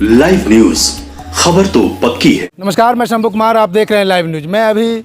Live news, खबर तो पक्की है। नमस्कार, मैं शंभू कुमार, आप देख रहे हैं लाइव न्यूज। मैं अभी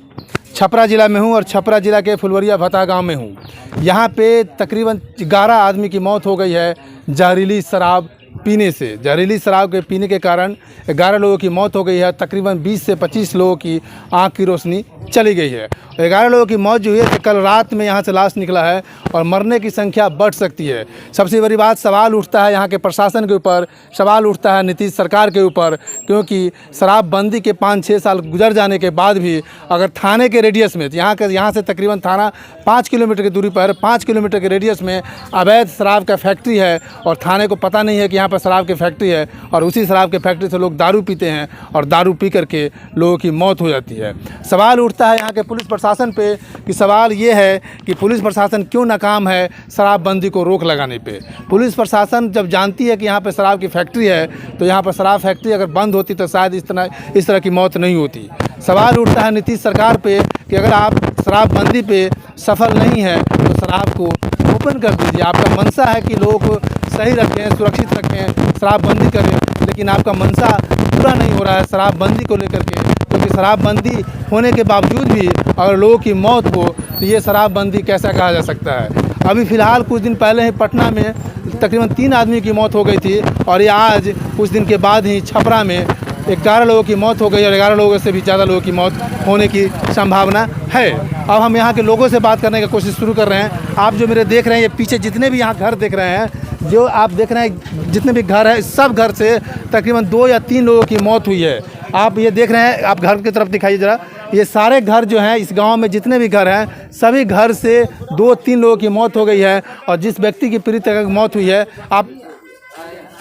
छपरा ज़िला में हूं और छपरा ज़िला के फुलवरिया भता गांव में हूं। यहां पे तकरीबन 11 आदमी की मौत हो गई है जहरीली शराब पीने से। जहरीली शराब के पीने के कारण 11 लोगों की मौत हो गई है। तकरीबन 20 से 25 लोगों की आँख की रोशनी चली गई है। 11 लोगों की मौत जो है कल रात में यहाँ से लाश निकला है और मरने की संख्या बढ़ सकती है। सबसे बड़ी बात, सवाल उठता है यहाँ के प्रशासन के ऊपर, सवाल उठता है नीतीश सरकार के ऊपर, क्योंकि शराबबंदी के 5-6 साल गुजर जाने के बाद भी अगर थाने के रेडियस में, यहाँ से तकरीबन थाना 5 किलोमीटर की दूरी पर, 5 किलोमीटर के रेडियस में अवैध शराब का फैक्ट्री है और थाने को पता नहीं है कि यहाँ पर शराब की फैक्ट्री है और उसी शराब के फैक्ट्री से लोग दारू पीते हैं और दारू पी करके लोगों की मौत हो जाती है। सवाल उठता है यहाँ के पुलिस प्रशासन पे कि सवाल ये है कि पुलिस प्रशासन क्यों नाकाम है शराबबंदी को रोक लगाने पे। पुलिस प्रशासन जब जानती है कि यहाँ पे शराब की फैक्ट्री है तो यहाँ पर शराब फैक्ट्री अगर बंद होती तो शायद इस तरह की मौत नहीं होती। सवाल उठता है नीतीश सरकार पे कि अगर आप शराबबंदी पे सफल नहीं है तो शराब को ओपन कर दीजिए। आपका मंशा है कि लोगों को सही रखें, सुरक्षित रखें, शराबबंदी करें, लेकिन आपका मंशा पूरा नहीं हो रहा है शराबबंदी को लेकर के, क्योंकि शराबबंदी होने के बावजूद भी अगर लोगों की मौत हो तो ये शराबबंदी कैसा कहा जा सकता है। अभी फ़िलहाल कुछ दिन पहले ही पटना में तकरीबन 3 आदमी की मौत हो गई थी और ये आज कुछ दिन के बाद ही छपरा में 11 लोगों की मौत हो गई और 11 लोगों से भी ज़्यादा लोगों की मौत होने की संभावना है। अब हम यहाँ के लोगों से बात करने की कोशिश शुरू कर रहे हैं। आप जो मेरे देख रहे हैं, ये पीछे जितने भी यहाँ घर देख रहे हैं, जो आप देख रहे हैं जितने भी घर हैं, सब घर से तकरीबन 2 या 3 लोगों की मौत हुई है। आप ये देख रहे हैं, आप घर की तरफ दिखाइए ज़रा। ये सारे घर जो हैं इस गांव में जितने भी घर हैं, सभी घर से 2-3 लोगों की मौत हो गई है। और जिस व्यक्ति की पीड़ित की मौत हुई है, आप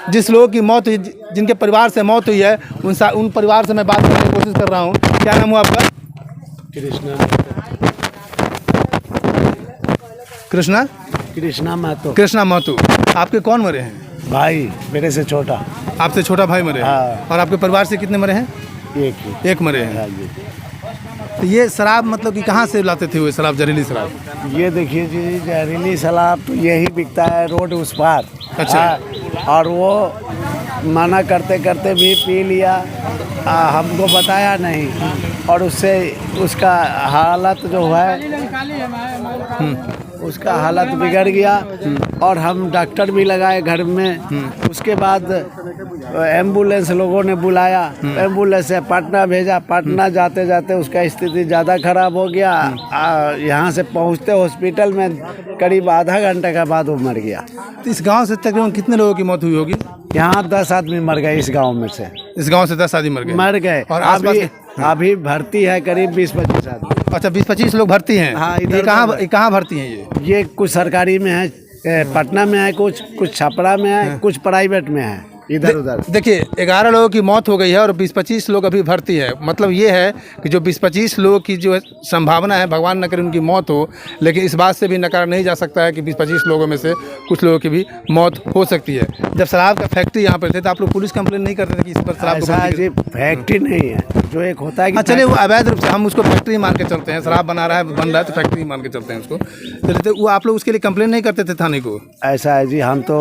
जिस लोगों की मौत हुई, जिनके परिवार से मौत हुई है, उन परिवार से मैं बात करने की कोशिश कर रहा हूँ। क्या नाम हुआ आपका? कृष्णा महतो। कृष्णा महतो। आपके कौन मरे हैं? भाई मेरे से छोटा। आपसे छोटा भाई मरे हैं? हाँ। और आपके परिवार से कितने मरे हैं? एक मरे हैं। हाँ जी। तो ये शराब मतलब कि कहाँ से लाते थे वो शराब, जहरीली शराब? ये देखिए जी, जहरीली शराब तो यही बिकता है रोड उस पार। अच्छा। और वो मना करते करते भी पी लिया, हमको बताया नहीं और उससे उसका हालत जो है उसका हालत बिगड़ गया और हम डॉक्टर भी लगाए घर में। उसके बाद एम्बुलेंस लोगों ने बुलाया, एम्बुलेंस से पटना भेजा। पटना जाते जाते उसका स्थिति ज़्यादा खराब हो गया। यहाँ से पहुँचते हॉस्पिटल में करीब आधा घंटे के बाद वो मर गया। तो इस गांव से तकरीबन कितने लोगों की मौत हुई होगी? यहाँ 10 आदमी मर गए इस गांव में से। इस गांव से 10 आदमी मर गए? और अभी भर्ती है करीब 20-25 आदमी। अच्छा, 20-25 लोग भर्ती हैं? हाँ। ये कहाँ भर्ती हैं? ये कुछ सरकारी में है, पटना में है, कुछ छपरा में है, कुछ प्राइवेट में है, इधर उधर। देखिए, 11 लोगों की मौत हो गई है और 20-25 लोग अभी भर्ती है। मतलब ये है कि जो 20-25 लोगों की जो संभावना है, भगवान न करे उनकी मौत हो, लेकिन इस बात से भी नकारा नहीं जा सकता है कि 20-25 लोगों में से कुछ लोगों की भी मौत हो सकती है। जब शराब का फैक्ट्री यहाँ पर थे तो आप लोग पुलिस कंप्लेन नहीं करते थे कि इस पर शराब? फैक्ट्री नहीं है, जो एक होता है कि चलिए, वो अवैध रूप से हम उसको फैक्ट्री मान के चलते हैं, शराब बना रहा है, बन रहा है तो फैक्ट्री मान के चलते हैं उसको। तो वो आप लोग उसके लिए कंप्लेन नहीं करते थे थाने को? ऐसा है जी, हम तो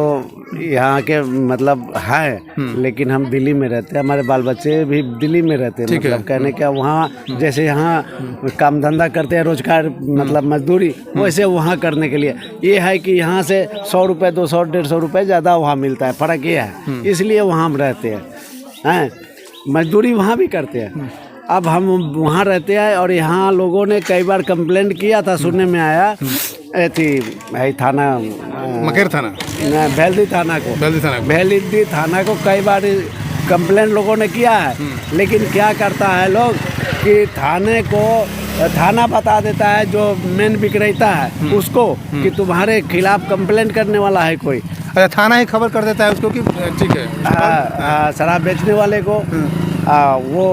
यहाँ के मतलब हैं, लेकिन हम दिल्ली में रहते हैं, हमारे बाल बच्चे भी दिल्ली में रहते हैं। मतलब कहने क्या, वहाँ जैसे यहाँ काम धंधा करते हैं, रोजगार मतलब मजदूरी, वैसे वहाँ करने के लिए ये है कि यहाँ से 100 रुपये, 200, 150 रुपये ज़्यादा वहाँ मिलता है। फ़र्क ये है, इसलिए वहाँ हम रहते हैं। मजदूरी वहाँ भी करते हैं। अब हम वहाँ रहते हैं और यहाँ लोगों ने कई बार कंप्लेंट किया था, सुनने में आया थी थाना, मकेर थाना, भेल्दी थाना को कई बार कंप्लेंट लोगों ने किया है। लेकिन क्या करता है लोग कि थाना बता देता है जो मेन विक्रेता है उसको कि तुम्हारे खिलाफ कंप्लेंट करने वाला है कोई। अच्छा, थाना ही खबर कर देता है उसको कि ठीक है, शराब बेचने वाले को वो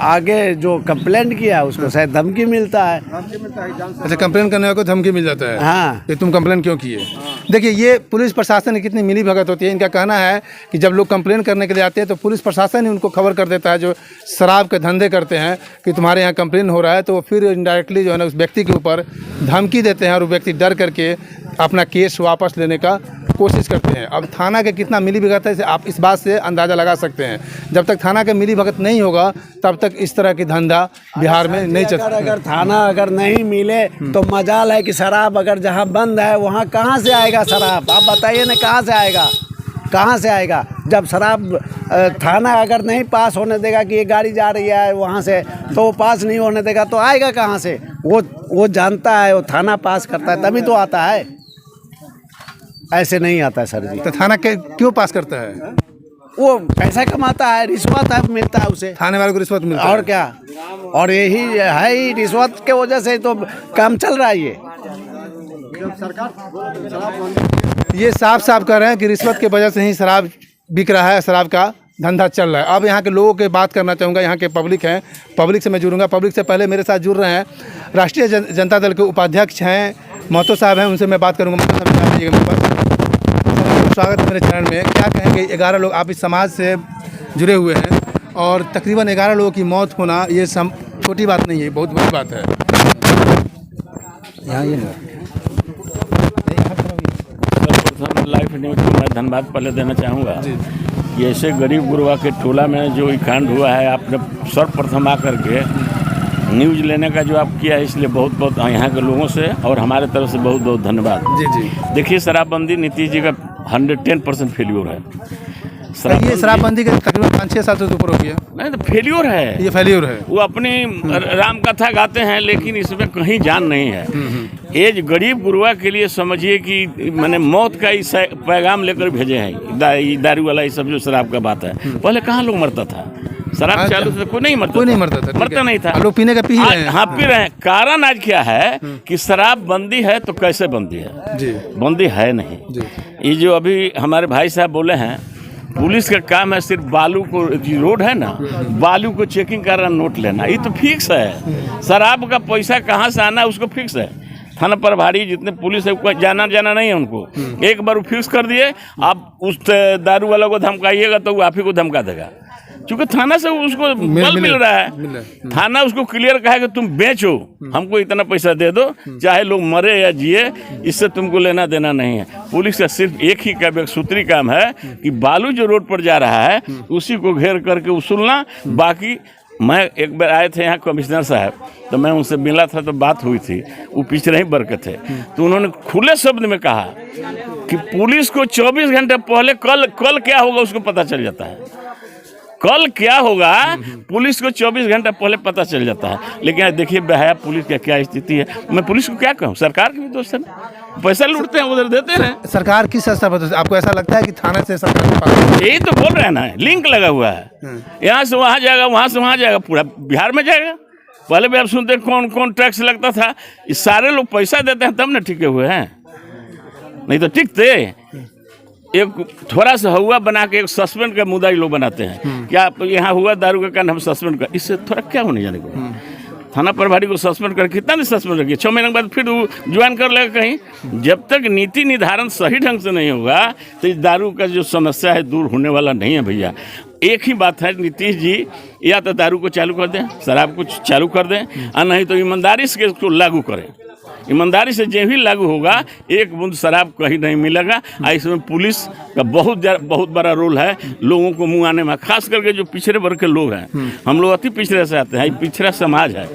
आगे जो कंप्लेंट किया है उसको शायद धमकी मिलता है। अच्छा, कंप्लेन करने वाले को धमकी मिल जाता है? हाँ। कि तुम कंप्लेन क्यों किए? देखिए, ये पुलिस प्रशासन की कितनी मिली भगत होती है। इनका कहना है कि जब लोग कंप्लेन करने के लिए आते हैं तो पुलिस प्रशासन ही उनको खबर कर देता है, जो शराब के धंधे करते हैं, कि तुम्हारे यहाँ कंप्लेन हो रहा है। तो फिर इनडायरेक्टली जो है ना उस व्यक्ति के ऊपर धमकी देते हैं और वो व्यक्ति डर करके अपना केस वापस लेने का कोशिश करते हैं। अब थाना के कितना मिली भगत है आप इस बात से अंदाज़ा लगा सकते हैं। जब तक थाना के मिली भगत नहीं होगा तब तक इस तरह की धंधा बिहार में नहीं चल सकता। अगर थाना अगर नहीं मिले तो मजाल है कि शराब अगर जहाँ बंद है वहाँ कहाँ से आएगा शराब? आप बताइए ना, कहाँ से आएगा? कहाँ से आएगा? जब शराब थाना अगर नहीं पास होने देगा कि ये गाड़ी जा रही है वहाँ से, तो वो पास नहीं होने देगा तो आएगा कहाँ से? वो जानता है, वो थाना पास करता है तभी तो आता है, ऐसे नहीं आता सर जी। तो थाना के क्यों पास करता है? वो पैसा कमाता है, रिश्वत है, मिलता है उसे, थाने वाले को रिश्वत मिलता है और क्या। और यही है ही, रिश्वत के वजह से तो काम चल रहा है। ये साफ साफ कह रहे हैं कि रिश्वत की वजह से ही शराब बिक रहा है, शराब का धंधा चल रहा है। अब यहाँ के लोगों के बात करना चाहूँगा, यहाँ के पब्लिक हैं, पब्लिक से मैं जुड़ूंगा। पब्लिक से पहले मेरे साथ जुड़ रहे हैं राष्ट्रीय जनता दल के उपाध्यक्ष हैं महतो साहब हैं, उनसे मैं बात करूँगा। महतो साहब मेरे पास, स्वागत है मेरे चैनल में। क्या कहेंगे? 11 लोग, आप इस समाज से जुड़े हुए हैं और तकरीबन 11 लोगों की मौत होना ये छोटी बात नहीं है, बहुत बड़ी बात है। यहाँ ये लाइफ न्यूज को मैं धन्यवाद पहले देना चाहूँगा कि ऐसे गरीब गुरबा के टोला में जो कांड हुआ है, आपने सर्वप्रथम आकर के न्यूज लेने का जो आप किया है, इसलिए बहुत बहुत यहाँ के लोगों से और हमारे तरफ से बहुत बहुत धन्यवाद। जी। देखिए, शराबबंदी नीतीश जी का 110% फेल्योर है। ये शराबबंदी के तकरीबन 5-6 साल से ऊपर हो गया। नहीं तो फेल्योर है, ये फेल्योर है। वो अपनी राम कथा गाते हैं लेकिन इसमें कहीं जान नहीं है। ये गरीब गुरबा के लिए समझिए कि मैंने मौत का इस पैगाम लेकर भेजे हैं। दारू वाला ये सब जो शराब का बात है, पहले कहाँ लोग मरता था? शराब चालू से कोई नहीं मरता था, मरता नहीं था। लोग पीने का पी रहे हैं। हाँ, पी रहे हैं। कारण आज क्या है कि शराब बंदी है तो कैसे बंदी है? जी। बंदी है नहीं। ये जो अभी हमारे भाई साहब बोले हैं, पुलिस का काम है सिर्फ बालू को, रोड है ना, बालू को चेकिंग कर रहा, नोट लेना, ये तो फिक्स है। शराब का पैसा कहाँ से आना उसको फिक्स है। थाना प्रभारी जितने पुलिस है जाना नहीं है उनको, एक बार वो फिक्स कर दिए। आप उस दारू वाला को धमकाइएगा तो वो आप ही को धमका देगा, क्योंकि थाना से उसको बल मिल रहा है। थाना उसको क्लियर कहा कि तुम बेचो, हमको इतना पैसा दे दो, चाहे लोग मरे या जिए, इससे तुमको लेना देना नहीं है। पुलिस का सिर्फ एक ही काम, एक सूत्री काम है कि बालू जो रोड पर जा रहा है उसी को घेर करके वसूलना। बाकी मैं एक बार आए थे यहाँ कमिश्नर साहब, तो मैं उनसे मिला था तो बात हुई थी, वो पीछे नहीं बरकत थे, तो उन्होंने खुले शब्द में कहा कि पुलिस को 24 घंटे पहले कल क्या होगा उसको पता चल जाता है। कल क्या होगा पुलिस को 24 घंटा पहले पता चल जाता है। लेकिन देखिए बेहया पुलिस का क्या स्थिति है। मैं पुलिस को क्या कहूँ? सरकार के भी दोस्त है, पैसा लूटते हैं, उधर देते हैं। सरकार किस स्तर पर? आपको ऐसा लगता है कि थाना से सरकार? यही तो बोल रहे हैं ना, लिंक लगा हुआ है, यहाँ से वहाँ जाएगा, वहाँ से वहाँ जाएगा, पूरा बिहार में जाएगा। पहले भी आप सुनते कौन कौन टैक्स लगता था, ये सारे लोग पैसा देते हैं तब ना टिके हुए हैं, नहीं तो टिकते। एक थोड़ा सा हुआ बना के एक सस्पेंड का मुद्दा लोग बनाते हैं, क्या यहाँ हुआ दारू का कारण हम सस्पेंड कर, इससे थोड़ा क्या होने जाने को। थाना प्रभारी को सस्पेंड कर कितना दिन सस्पेंड रखिए, 6 महीने के बाद फिर वो ज्वाइन कर लेगा कहीं। जब तक नीति निर्धारण सही ढंग से नहीं होगा तो इस दारू का जो समस्या है दूर होने वाला नहीं है भैया। एक ही बात है, नीतीश जी या तो दारू को चालू कर दें, शराब को चालू कर दें, और नहीं तो ईमानदारी से इसको लागू करें। ईमानदारी से जो भी लागू होगा, एक बूंद शराब कहीं नहीं मिलेगा। इसमें पुलिस का बहुत बड़ा रोल है लोगों को मुँह आने में, खास करके जो पिछड़े वर्ग के लोग हैं। हम लोग अति पिछड़े से आते हैं, पिछड़ा समाज है।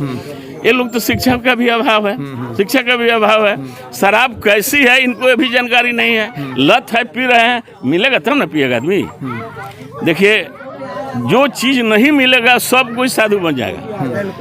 ये लोग तो शिक्षा का भी अभाव है, शिक्षा का भी अभाव है। शराब कैसी है इनको भी जानकारी नहीं है, लत है, पी रहे हैं, मिलेगा तब ना पिएगा आदमी। देखिए, जो चीज़ नहीं मिलेगा सब कोई साधु बन जाएगा,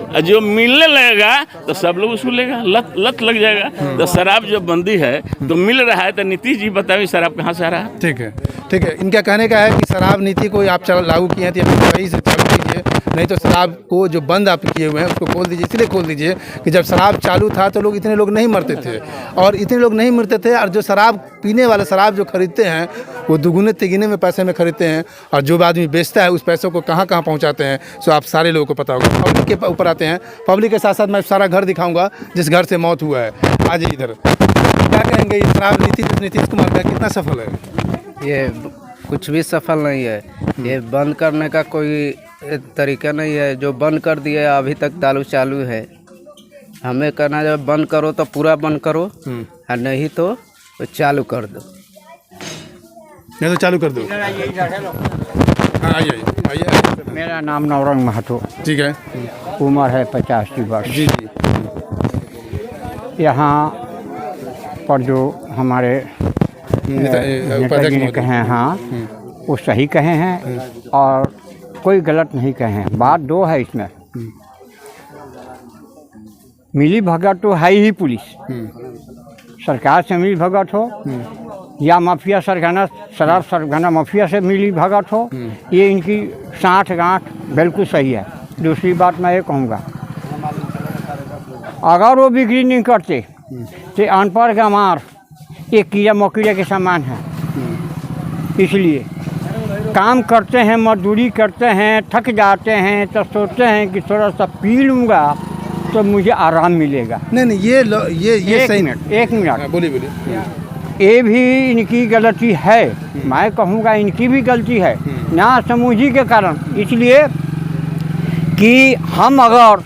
और जो मिलने लगेगा तो सब लोग उसको लेगा, लत लग जाएगा। तो शराब जब बंदी है तो मिल रहा है, तो नीतीश जी बताइए शराब कहाँ से आ रहा है? ठीक है। इनका कहने का है कि शराब नीति को आप लागू किए हैं तो वही से चालू कीजिए, नहीं तो शराब को जो बंद आप किए हुए हैं उसको खोल दीजिए। इसलिए खोल दीजिए कि जब शराब चालू था तो इतने लोग नहीं मरते थे, और इतने लोग नहीं मरते थे, और जो शराब पीने वाले शराब जो खरीदते हैं वो दुगुने तिगुने में पैसे में खरीदते हैं, और जो आदमी बेचता है उस पैसों को कहाँ पहुँचाते हैं सो आप सारे लोगों को पता होगा। पब्लिक के ऊपर आते हैं, पब्लिक के साथ साथ मैं सारा घर दिखाऊंगा जिस घर से मौत हुआ है। आज इधर क्या कहेंगे, ये शराब नीति नीतीश कुमार का कितना सफल है? ये कुछ भी सफल नहीं है। ये बंद करने का कोई तरीका नहीं है। जो बंद कर दिया अभी तक चालू है। हमें कहना जब बंद करो तो पूरा बंद करो, और नहीं तो चालू कर दो। नहीं तो चालू कर दो। हाँ आइए आइए। मेरा नाम नौरंग महतो, ठीक है उम्र है 85 वर्ष। जी जी। यहाँ पर जो हमारे नेताजी ने कहे हैं, हाँ वो सही कहे हैं और कोई गलत नहीं कहे हैं। बात दो है इसमें, मिली भगत तो है ही पुलिस, सरकार से मिली भगत हो या माफिया सरगना शराब सरगना माफिया से मिली भगत हो, ये इनकी साठ गांठ बिल्कुल सही है। दूसरी बात मैं ये कहूँगा, अगर वो बिक्री नहीं करते तो अनपढ़ गंवार एक कीड़ा मकोड़ा के समान है। इसलिए काम करते हैं, मजदूरी करते हैं, थक जाते हैं तो सोचते हैं कि थोड़ा सा पी लूँगा तो मुझे आराम मिलेगा। नहीं ये सही मिनट, एक मिनट बोलिए बोलिए। ये भी इनकी गलती है, मैं कहूँगा इनकी भी गलती है ना समझी के कारण। इसलिए कि हम अगर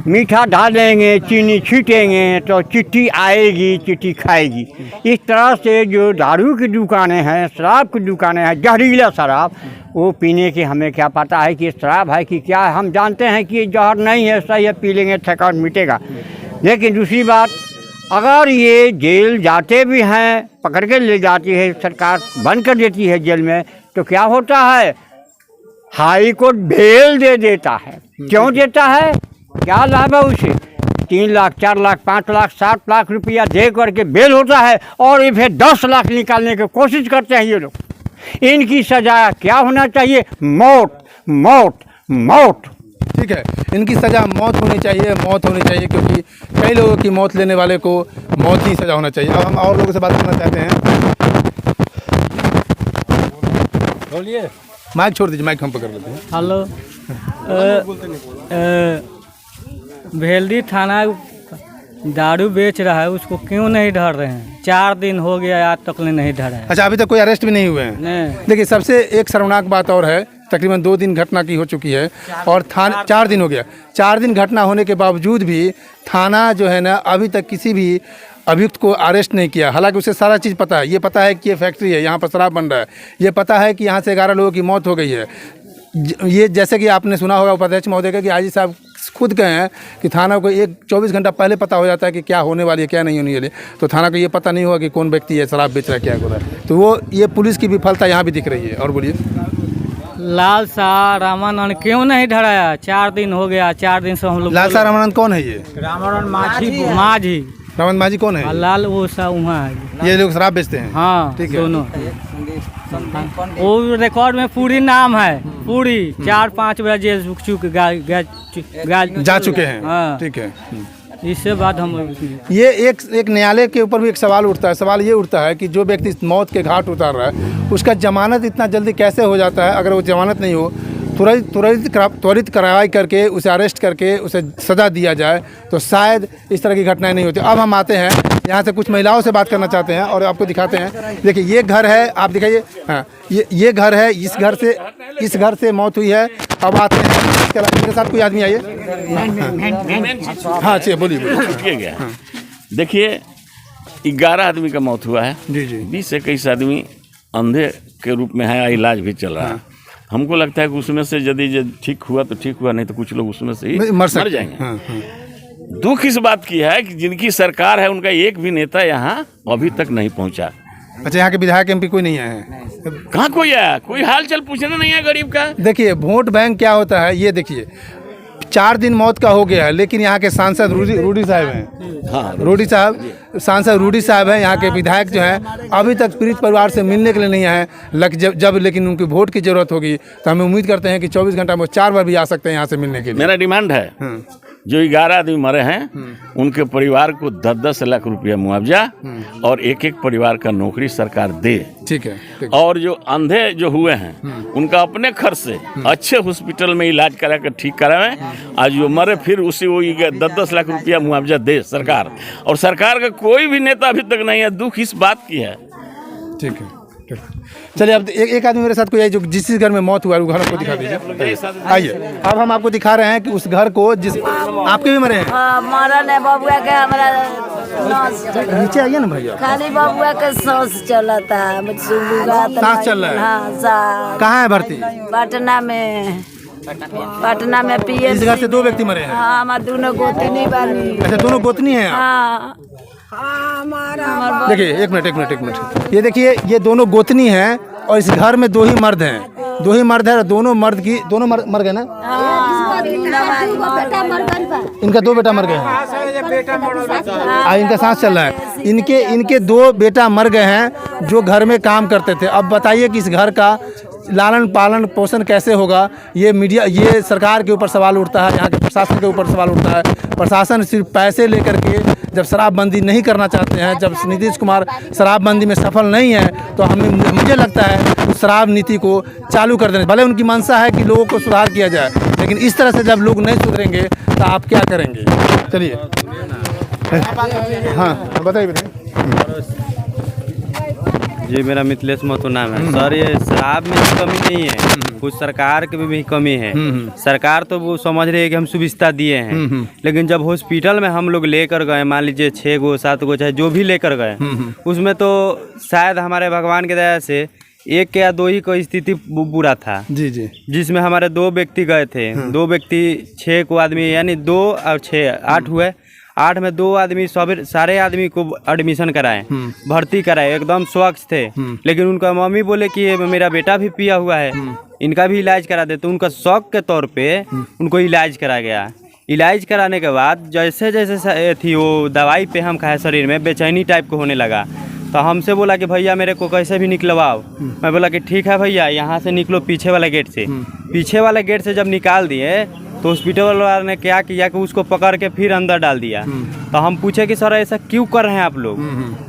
मीठा डालेंगे, चीनी छीटेंगे तो चिट्ठी आएगी, चिट्ठी खाएगी। इस तरह से जो दारू की दुकानें हैं, शराब की दुकानें हैं, जहरीला शराब, वो पीने की हमें क्या पता है कि ये शराब है कि क्या है। हम जानते हैं कि ये जहर नहीं है, सही है, पी लेंगे थकान मिटेगा। लेकिन दूसरी बात, अगर ये जेल जाते भी हैं, पकड़ के ले जाती है सरकार, बंद कर देती है जेल में, तो क्या होता है, हाई कोर्ट बेल दे देता है। क्यों देता है, क्या लाभ है उसे? 3 लाख 4 लाख 5 लाख 7 लाख रुपया दे करके बेल होता है और ये फिर 10 लाख निकालने की कोशिश करते हैं ये लोग। इनकी सजा क्या होना चाहिए? मौत मौत मौत। ठीक है, इनकी सज़ा मौत होनी चाहिए, मौत होनी चाहिए, क्योंकि कई लोगों की मौत लेने वाले को मौत ही सज़ा होना चाहिए। अब हम और लोगों से बात करना चाहते हैं। बोलिए, माइक छोड़ दीजिए, माइक हम पकड़ लेते हैं। हेलो, भेल्दी थाना दारू बेच रहा है, उसको क्यों नहीं धर रहे हैं? 4 दिन हो गया, आज तक नहीं धरा है। अच्छा, अभी तक कोई अरेस्ट भी नहीं हुए हैं? नहीं। देखिए, सबसे एक शर्मनाक बात और है, तकरीबन 2 दिन घटना की हो चुकी है और थाना 4 दिन हो गया। 4 दिन घटना होने के बावजूद भी थाना जो है ना अभी तक किसी भी अभियुक्त को अरेस्ट नहीं किया। हालांकि उसे सारा चीज़ पता है, ये पता है कि ये फैक्ट्री है, यहाँ पर शराब बन रहा है, ये पता है कि यहाँ से 11 लोगों की मौत हो गई है। ये जैसे कि आपने सुना होगा उपाध्यक्ष महोदय का कि हाजी साहब खुद कहे हैं कि थाना को 24 घंटा पहले पता हो जाता है कि क्या होने वाली है, क्या नहीं होने वाली, तो थाना को ये पता नहीं हुआ कि कौन व्यक्ति है शराब बेच रहा है, क्या हो रहा है। तो वो ये पुलिस की विफलता यहाँ भी दिख रही है। और बोलिए, लाल शाह रामानंद क्यों नहीं धराया? 4 दिन हो गया, 4 दिन से हम लोग। लाल शाह रामानंद कौन है? ये रामानंद माझी रामानंद माझी कौन है? लाल वो सा वहाँ है, ये लोग शराब बेचते हैं। हाँ ठीक है, दोनों। वो रिकॉर्ड में पूरी नाम है, पूरी 4-5 बार जेल जा चुके हैं। हाँ। ठीक है, इससे बाद हम ये एक न्यायालय के ऊपर भी एक सवाल उठता है। सवाल ये उठता है कि जो व्यक्ति मौत के घाट उतार रहा है उसका जमानत इतना जल्दी कैसे हो जाता है? अगर वो जमानत नहीं हो, त्वरित कार्रवाई करके उसे अरेस्ट करके उसे सज़ा दिया जाए तो शायद इस तरह की घटनाएं नहीं होती। अब हम आते हैं यहाँ से कुछ महिलाओं से बात करना चाहते हैं और आपको दिखाते हैं। देखिए, ये घर है, आप दिखाइए। हाँ, ये घर है, इस घर से मौत हुई है। अब आते हैं, मेरे साथ कोई आदमी आइए। हाँ चलिए, बोलिए। देखिए, 11 आदमी का मौत हुआ है जी जी। 20 से 21 आदमी अंधे के रूप में है, इलाज भी चल रहा है। हमको लगता है कि उसमें से यदि ठीक हुआ तो ठीक हुआ, नहीं तो कुछ लोग उसमें से ही मर जाएंगे। हाँ। दुख इस बात की है कि जिनकी सरकार है उनका एक भी नेता यहाँ अभी तक नहीं पहुँचा। अच्छा, यहाँ के विधायक MP कोई नहीं आया है? कहाँ कोई आया? कोई हाल चाल पूछना नहीं है गरीब का। देखिए, वोट बैंक क्या होता है, ये देखिए, 4 दिन मौत का हो गया है, लेकिन यहाँ के सांसद रूडी साहब हैं। हाँ, सांसद रूडी साहब हैं, यहाँ के विधायक जो हैं अभी तक पीड़ित परिवार से मिलने के लिए नहीं आए। लेकिन उनकी वोट की जरूरत होगी तो हमें उम्मीद करते हैं कि 24 घंटा में 4 बार भी आ सकते हैं यहाँ से मिलने के लिए। मेरा डिमांड है, जो 11 आदमी मरे हैं उनके परिवार को 10-10 लाख रुपया मुआवजा और एक परिवार का नौकरी सरकार दे। ठीक है। और जो अंधे जो हुए हैं उनका अपने खर्च से अच्छे हॉस्पिटल में इलाज करा कर ठीक कराएं। आज जो मरे फिर उसे वो 10-10 लाख रुपया मुआवजा दे सरकार। और सरकार का कोई भी नेता अभी तक नहीं है। दुख इस बात की है। ठीक है, चलिए, अब एक आदमी मेरे साथ कोई है जो जिस घर में मौत हुआ है वो घर को दिखा दीजिए। आइए, अब हम आपको दिखा रहे हैं कि उस घर को जिस आपके भी मरे हैं। मरल है बबुआ के, हमारा नीचे आइए ना भैया। खाली बबुआ के सांस चलता है, सांस चल रहा है? हाँ सांस। कहाँ है भर्ती? पटना में, पटना में पीएस। इस घर से 2 व्यक्ति मरे हैं। हाँ हमारे दोनों गोतनी बानी। अच्छा दोनों गोतनी हैं आप? हाँ देखिए एक मिनट ये देखिए, ये दोनों गोतनी हैं और इस घर में 2 ही मर्द हैं, 2 ही मर्द हैं और दोनों मर गए ना? इनका 2 बेटा मर गए हैं। इनका सांस चल रहा है। इनके 2 बेटा मर गए हैं जो घर में काम करते थे। अब बताइए कि इस घर का लालन पालन पोषण कैसे होगा? ये मीडिया, ये सरकार के ऊपर सवाल उठता है, यहाँ के प्रशासन के ऊपर सवाल उठता है। प्रशासन सिर्फ पैसे लेकर के जब शराबबंदी नहीं करना चाहते हैं, जब नीतीश कुमार शराबबंदी में सफल नहीं है, तो मुझे लगता है उस शराब नीति को चालू कर देना। भले उनकी मंशा है कि लोगों को सुधार किया जाए, लेकिन इस तरह से जब लोग नहीं सुधरेंगे तो आप क्या करेंगे? चलिए हाँ बताइए। जी मेरा मिथिलेश महतो नाम है सर। ये शराब में कमी नहीं है, कुछ सरकार की भी कमी है। सरकार तो वो समझ रही है कि हम सुविधा दिए हैं, लेकिन जब हॉस्पिटल में हम लोग लेकर गए, मान लीजिए 6 गो 7 गो चाहे जो भी लेकर गए, उसमें तो शायद हमारे भगवान की दया से 1 या 2 ही को स्थिति बुरा था। जी जी। जिसमें हमारे 2 व्यक्ति गए थे, 2 व्यक्ति 6 को आदमी, यानी 2 और 6 8 हुए। 8 में 2 आदमी सारे आदमी को एडमिशन कराए, भर्ती कराए, एकदम स्वच्छ थे। लेकिन उनका मम्मी बोले कि मेरा बेटा भी पिया हुआ है, इनका भी इलाज करा दे। तो उनका शौक के तौर पे उनको इलाज करा गया। इलाज कराने के बाद जैसे जैसे थी वो दवाई पे हम खाए, शरीर में बेचैनी टाइप को होने लगा। तो हमसे बोला कि भैया मेरे को कैसे भी निकलवाओ। मैं बोला कि ठीक है भैया, यहाँ से निकलो पीछे वाला गेट से। पीछे वाला गेट से जब निकाल दिए तो हॉस्पिटल वाले ने क्या किया कि उसको पकड़ के फिर अंदर डाल दिया। तो हम पूछे कि सर ऐसा क्यों कर रहे हैं आप लोग?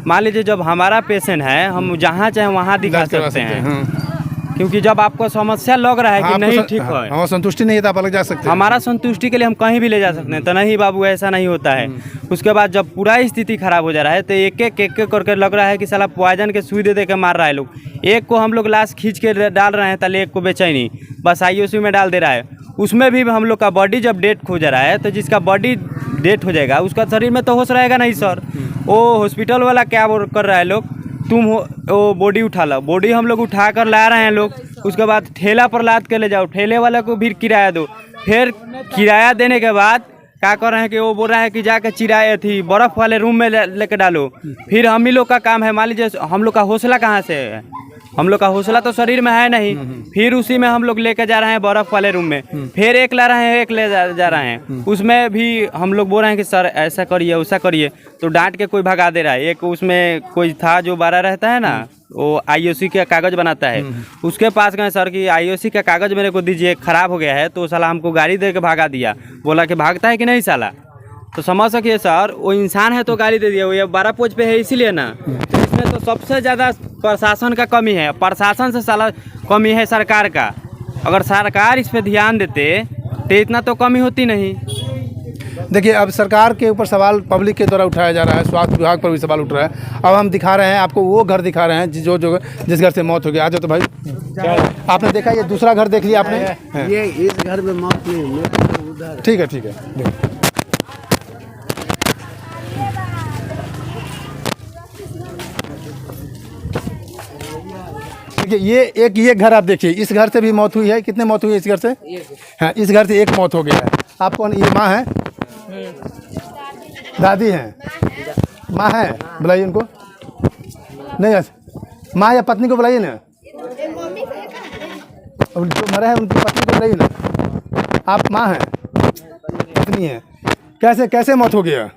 मान लीजिए जब हमारा पेशेंट है, हम जहाँ चाहे वहाँ दिखा सकते हैं, क्योंकि जब आपको समस्या लग रहा है कि नहीं ठीक है, हमारा संतुष्टि नहीं है तो आप अलग जा सकते हैं। हमारा संतुष्टि के लिए हम कहीं भी ले जा सकते हैं। तो नहीं बाबू, ऐसा नहीं होता है। उसके बाद जब पूरा स्थिति खराब हो जा रहा है तो एक एक करके लग रहा है कि साला पॉइजन के सुई दे के मार रहा है लोग। एक को हम लोग लाश खींच के डाल रहे हैं, ताले एक को बेचैनी बस ICU में डाल दे रहा है। उसमें भी हम लोग का बॉडी जब डेट हो जा रहा है, तो जिसका बॉडी डेट हो जाएगा उसका शरीर में तो होश रहेगा नहीं सर। वो हॉस्पिटल वाला क्या कर रहा है लोग, तुम वो बॉडी उठा लो, बॉडी हम लोग उठा कर ला रहे हैं लोग। उसके बाद ठेला पर लाद के ले जाओ, ठेले वाले को भी किराया दो। फिर किराया देने के बाद क्या कर रहे हैं कि वो बोल रहा है कि जाकर चिराए थी बर्फ़ वाले रूम में लेकर डालो। फिर हम ही लोग का काम है, मान लीजिए हम लोग का हौसला कहाँ से है? हम लोग का हौसला तो शरीर में है नहीं। फिर उसी में हम लोग लेकर जा रहे हैं बर्फ़ वाले रूम में, फिर एक ला रहे हैं, एक ले जा रहे हैं। उसमें भी हम लोग बोल रहे हैं कि सर ऐसा करिए वैसा करिए, तो डांट के कोई भगा दे रहा है। एक उसमें कोई था जो 12 रहता है ना, वो IOC का कागज़ बनाता है, उसके पास गए सर कि IOC का कागज़ मेरे को दीजिए, ख़राब हो गया है। तो साला हमको गाड़ी दे के भगा दिया। बोला कि भागता है कि नहीं साला? तो समझ सकिए सर, वो इंसान है तो गाड़ी दे दिया। वो ये 12 पोज पे है इसीलिए ना। तो इसमें तो सबसे ज़्यादा प्रशासन का कमी है, प्रशासन से साला कमी है सरकार का। अगर सरकार इस पे ध्यान देते तो इतना तो कमी होती नहीं। देखिए अब सरकार के ऊपर सवाल पब्लिक के द्वारा उठाया जा रहा है, स्वास्थ्य विभाग पर भी सवाल उठ रहा है। अब हम दिखा रहे हैं आपको, वो घर दिखा रहे हैं जिस घर से मौत हो गई। आ जाओ तो भाई, आपने देखा ये दूसरा घर देख लिया आपने? ये इस घर में मौत नहीं हुई। ठीक है ठीक है। देखिए ये घर आप देखिए, इस घर से भी मौत हुई है। कितने मौत हुई है इस घर से? हाँ, इस घर से 1 मौत हो गया है। आप कौन? ये माँ है, दादी हैं, माँ है, बुलाइए उनको। नहीं माँ या पत्नी को बुलाइए ना, और जो मरे हैं उनकी पत्नी को बुलाइए ना। आप माँ हैं, पत्नी हैं, कैसे मौत हो गया?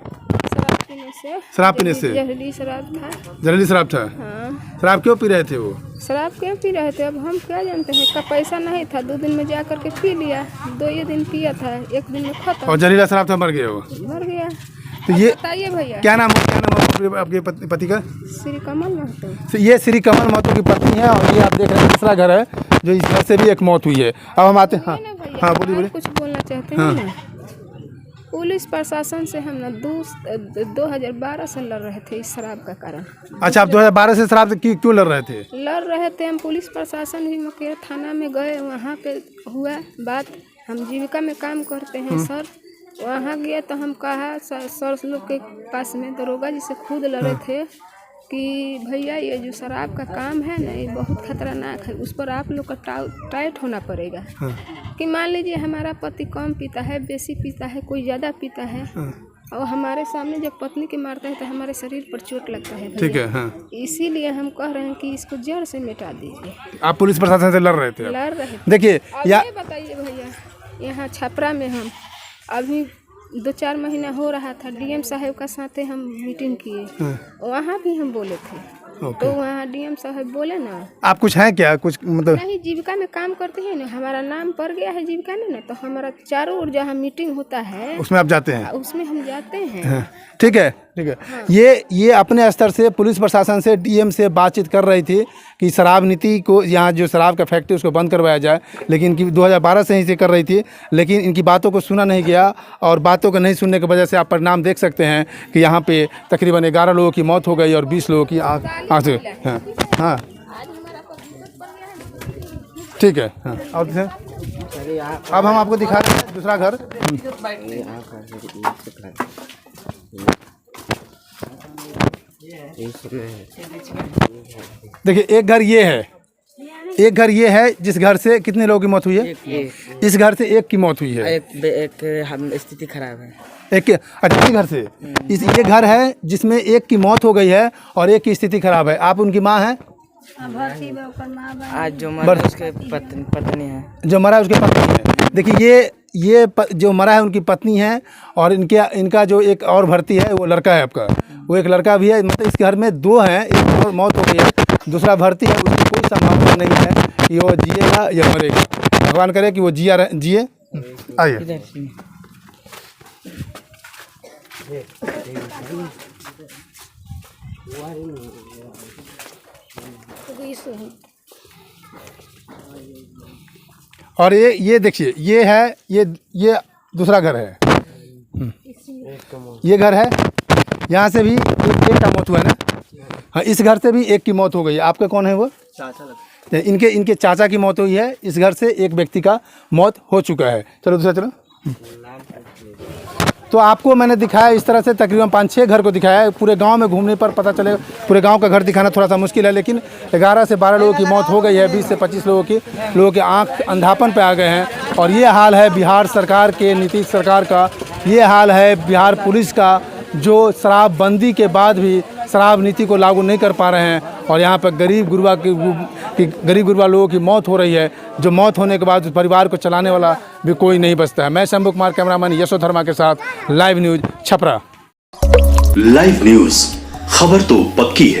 शराब पीने से। जहरीली शराब था। जहरीली शराब था? हाँ। शराब क्यों पी रहे थे वो? शराब क्यों पी रहे थे अब हम क्या जानते हैं। का पैसा नहीं था, 2 दिन में जा करके पी लिया, 2 दिन पिया था, 1 दिन में खत्म। और जहरीला शराब था, मर गया वो? मर गया। तो ये बताइए भैया, क्या नाम है आपके पति का? श्री कमल महतो। ये श्री कमल महतो की पत्नी है। और ये आप देख रहे हैं दूसरा घर है, जो इस घर से भी 1 मौत हुई है। अब हम आते हैं। हाँ बोलिए। कुछ बोलना चाहते हैं ना। पुलिस प्रशासन से हम 2012 से लड़ रहे थे इस शराब का कारण। अच्छा, आप 2012 से शराब से क्यों लड़ रहे थे? लड़ रहे थे हम। पुलिस प्रशासन भी मुकेर थाना में गए, वहाँ पे हुआ बात। हम जीविका में काम करते हैं सर, वहाँ गया तो हम कहा सर लोग के पास में दरोगा जी से खुद लड़े थे कि भैया ये जो शराब का काम है ना ये बहुत खतरनाक है, उस पर आप लोग का टाइट होना पड़ेगा। कि मान लीजिए हमारा पति कम पीता है, बेसी पीता है, कोई ज़्यादा पीता है और हमारे सामने जब पत्नी के मारते हैं तो हमारे शरीर पर चोट लगता है। ठीक है। हाँ। इसीलिए हम कह रहे हैं कि इसको जड़ से मिटा दीजिए। आप पुलिस प्रशासन से लड़ रहे थे? लड़ रहे थे। देखिए ये बताइए भैया, यहाँ छपरा में हम अभी 2-4 महीना हो रहा था, डीएम साहब का साथे हम मीटिंग किए, वहाँ भी हम बोले थे। तो वहाँ डीएम साहब बोले ना, आप कुछ हैं क्या, कुछ मतलब? नहीं, जीविका में काम करते हैं ना, हमारा नाम पड़ गया है जीविका में ना, तो हमारा चारों ओर जहाँ मीटिंग होता है उसमें आप जाते हैं? उसमें हम जाते हैं। ठीक है, ठीक है। हाँ। ये अपने स्तर से पुलिस प्रशासन से डीएम से बातचीत कर रही थी कि शराब नीति को, यहाँ जो शराब का फैक्ट्री उसको बंद करवाया जाए, लेकिन इनकी 2012 से ही से कर रही थी, लेकिन इनकी बातों को सुना नहीं गया और बातों को नहीं सुनने की वजह से आप परिणाम देख सकते हैं कि यहाँ पे तकरीबन 11 लोगों की मौत हो गई और 20 लोगों की आँख से। हाँ हाँ, ठीक है। हाँ, और अब हम आपको दिखा रहे हैं दूसरा घर। देखिए एक घर ये है, एक घर ये है जिस घर से कितने लोगों की मौत हुई है? इस घर से एक की मौत हुई है। एक स्थिति खराब है। एक अच्छा, घर से ये घर है जिसमें एक की मौत हो गई है और एक की स्थिति खराब है। आप उनकी माँ हैं? आज जो मरा उसके पत्नी है। जो मरा है उसके पत्नी है। देखिए ये जो मरा है उनकी पत्नी है और इनका जो एक और भर्ती है वो लड़का है आपका, वो एक लड़का भी है। मतलब इस घर में 2 हैं, एक और मौत हो गई है, दूसरा भर्ती है। उसकी कोई संभावना नहीं है कि वो जिएगा या मरेगा। भगवान करे कि वो जिए। आइए। और ये देखिए, ये है, ये दूसरा घर है। ये घर है, यहाँ से भी एक का मौत हुआ है ना। हाँ, इस घर से भी एक की मौत हो गई है। आपका कौन है वो? चाचा लगता है। इनके चाचा की मौत हुई है। इस घर से एक व्यक्ति का मौत हो चुका है। चलो दूसरा, चलो। तो आपको मैंने दिखाया इस तरह से तकरीबन 5-6 घर को दिखाया है। पूरे गांव में घूमने पर पता चलेगा, पूरे गांव का घर दिखाना थोड़ा सा मुश्किल है, लेकिन 11 से 12 लोगों की मौत हो गई है। 20 से 25 लोगों के आंख अंधापन पे आ गए हैं। और ये हाल है बिहार सरकार के, नीतीश सरकार का। ये हाल है बिहार पुलिस का, जो शराबबंदी के बाद भी शराब नीति को लागू नहीं कर पा रहे हैं। और यहाँ पर गरीब गुरबा लोगों की मौत हो रही है, जो मौत होने के बाद उस परिवार को चलाने वाला भी कोई नहीं बचता है। मैं शंभू कुमार, कैमरामैन यशोधर्मा के साथ, live news Chhapra. Live news, खबर तो पक्की है।